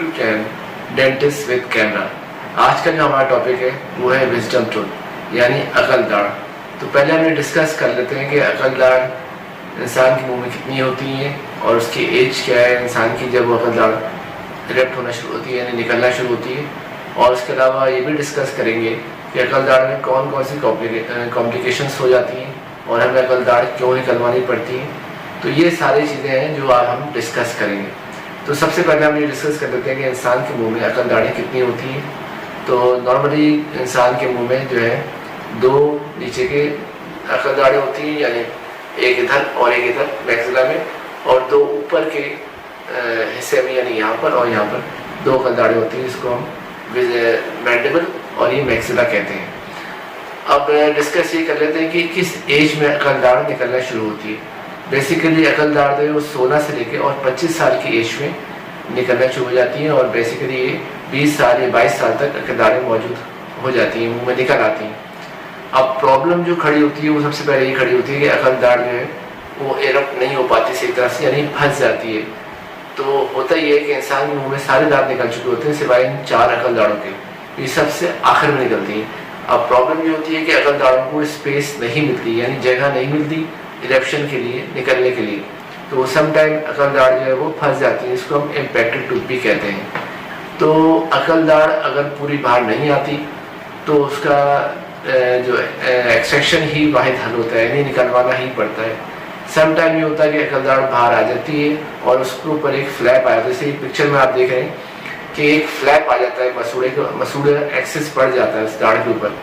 YouTube channel dentist with camera. आज का जो हमारा टॉपिक है वो है विजडम टूथ यानी अकल दाढ़। तो पहले हमें डिस्कस कर लेते हैं कि अकल दाढ़ इंसान के मुंह में कितनी होती हैं और उसकी एज क्या है इंसान की जब वो अकल दाढ़ इरेप्ट होना शुरू होती है यानी निकलना शुरू होती है। और उसके अलावा ये भी डिस्कस करेंगे कि अकल दाढ़ में कौन कौन सी कॉम्प्लिकेशंस हो जाती हैं और हमें अकल दाढ़ क्यों निकलवानी पड़ती है। तो ये सारी चीज़ें हैं जो आज हम डिस्कस करेंगे। तो सबसे पहले हम ये डिस्कस कर लेते हैं कि इंसान के मुंह में अकल दाढ़ें कितनी होती हैं। तो नॉर्मली इंसान के मुंह में जो है दो नीचे के अकल दाढ़ें होती हैं यानी एक इधर और एक इधर मैक्सिला में, और दो ऊपर के हिस्से में यानी यहाँ पर और यहाँ पर दो अकल दाढ़ें होती हैं, जिसको हम मैंडिबल और ये मैक्सिला कहते हैं। अब डिस्कस ये कर लेते हैं कि किस एज में अकल दाढ़ निकलना शुरू होती है। बेसिकली अकल दाढ़ जो है वो 16 से लेकर और 25 साल की एज में निकलना शुरू हो जाती हैं और बेसिकली ये 20 साल या 22 साल तक अकल दाढ़ें मौजूद हो जाती हैं, मुंह में निकल आती हैं। अब प्रॉब्लम जो खड़ी होती है वो सबसे पहले ये खड़ी होती है कि अकल दाढ़ जो है वो इरप्ट नहीं हो पाती सही तरह से, यानी फंस जाती है। तो होता ये है कि इंसान के मुंह में सारे दांत निकल चुके होते हैं सिवाय इन 4 अकल दाढ़ों के, ये सबसे आखिर में निकलती हैं। अब प्रॉब्लम ये होती है कि अकल दाढ़ों को स्पेस नहीं मिलती यानी जगह नहीं मिलती इरेप्शन के लिए, निकलने के लिए। तो सम टाइम अकल दाढ़ जो है वो फंस जाती है, इसको हम इम्पैक्टेड टूथ भी कहते हैं। तो अकल दाढ़ अगर पूरी बाहर नहीं आती तो उसका जो एक्सट्रैक्शन ही वाहिद हल होता है, यानी निकलवाना ही पड़ता है। सम टाइम ये होता है कि अकल दाढ़ बाहर आ जाती है और उसके ऊपर एक फ्लैप आया, जैसे पिक्चर में आप देख रहे हैं कि एक फ्लैप आ जाता है, मसूड़े एक्सेस पड़ जाता है उस दाढ़ के ऊपर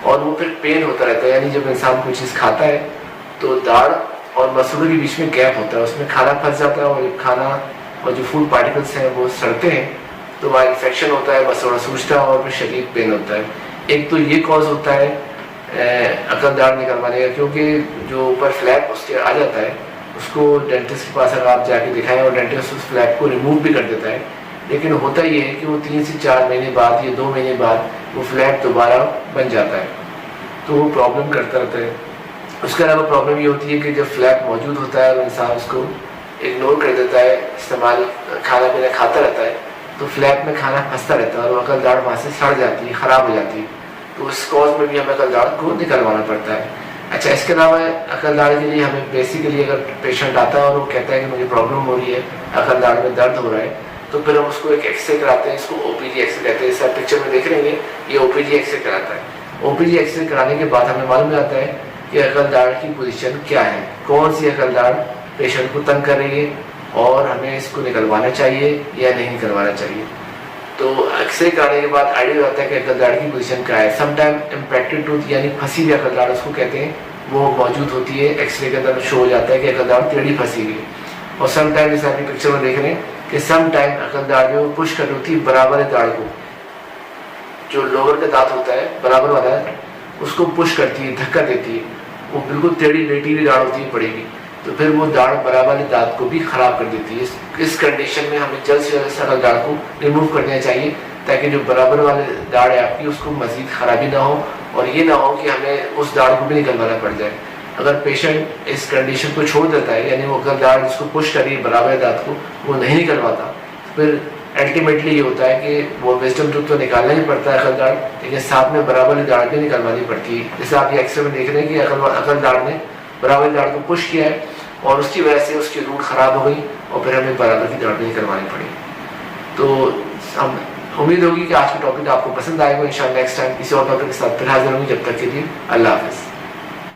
और वो फिर पेन होता रहता है। यानी जब इंसान कोई चीज़ खाता है तो दाढ़ और मसूड़े के बीच में गैप होता है, उसमें खाना फंस जाता है और खाना और जो फूड पार्टिकल्स हैं वो सड़ते हैं तो वहाँ इन्फेक्शन होता है, मसूड़ा सूजता है और फिर शदीद पेन होता है। एक तो ये कॉज होता है अकल दाढ़ निकलवाने का, क्योंकि जो ऊपर फ्लैप उसके आ जाता है उसको डेंटिस्ट के पास अगर आप जाके दिखाएं और डेंटिस्ट उस फ्लैप को रिमूव भी कर देता है, लेकिन होता ये है कि वो 3 से 4 महीने बाद या 2 महीने बाद वो फ्लैप दोबारा बन जाता है, तो वो प्रॉब्लम करता रहता है। उसके अलावा प्रॉब्लम ये होती है कि जब फ्लैप मौजूद होता है और इंसान उसको इग्नोर कर देता है, इस्तेमाल खाना पीना खाता रहता है, तो फ्लैप में खाना फंसता रहता है और अकल दाढ़ वहाँ से सड़ जाती है, ख़राब हो जाती है। तो उस कॉज में भी हमें अकल दाढ़ को निकलवाना पड़ता है। अच्छा, इसके अलावा अकल दाढ़ के लिए हमें बेसिकली अगर पेशेंट आता है और वो कहता है कि मुझे प्रॉब्लम हो रही है, अकल दाढ़ में दर्द हो रहा है, तो फिर हम उसको एक एक्सरे कराते हैं, इसको ओपीजी एक्सरे कहते हैं। इस पिक्चर में देख रहे हैं ये ओपीजी एक्सरे कराता है। ओपीजी एक्सरे कराने के बाद हमें मालूम जाता है कि अकल दाढ़ की पोजीशन क्या है, कौन सी अकल दाढ़ पेशेंट को तंग कर रही है और हमें इसको निकलवाना चाहिए या नहीं निकलवाना चाहिए। तो एक्सरे कराने के बाद आइडिया होता है कि अकल दाढ़ की पोजीशन क्या है। समटाइम इम्पैक्टेड टूथ यानी फंसी हुई अकल दाढ़ उसको कहते हैं, वो मौजूद होती है। एक्सरे के अंदर शो हो जाता है कि अकल दाढ़ टेढ़ी फंसी हुई। और समटाइम जैसे आपकी पिक्चर में देख रहे हैं कि समटाइम अकल दाढ़ जो पुश कर रही होती है बराबर दाढ़ को, जो लोअर का दांत होता है बराबर वाला उसको पुश करती है, धक्का देती है, वो बिल्कुल टेढ़ी लेटी हुई दाढ़ होती है पड़ेगी, तो फिर वो दाढ़ बराबर वाले दांत को भी खराब कर देती है। इस कंडीशन में हमें जल्द से जल्द अकल दाढ़ को रिमूव कर देना चाहिए ताकि जो बराबर वाले दाढ़ है आपकी उसको मजीद खराबी ना हो और ये ना हो कि हमें उस दाढ़ को भी निकलवाना पड़ जाए। अगर पेशेंट इस कंडीशन को छोड़ देता है यानी वो अकल दाढ़ जिसको पुश करी बराबर दांत को वो नहीं निकलवाता, फिर अल्टीमेटली ये होता है कि वो विजडम टूथ तो निकालना ही पड़ता है अकल दाढ़, लेकिन साथ में बराबर वाली दाढ़ भी निकलवानी पड़ती है। जैसे आप ये एक्सरे में देख रहे हैं कि अकल दाढ़ ने बराबर दाढ़ को पुश किया है और उसकी वजह से उसकी रूट ख़राब हो गई और फिर हमें बराबर की दाढ़ भी निकलवानी पड़ी। तो हम उम्मीद होगी कि आज का टॉपिक आपको पसंद आएगा। इंशाल्लाह नेक्स्ट टाइम किसी और टॉपिक के साथ फिर हाजिर होंगे। जब तक के लिए अल्लाह हाफ़िज़।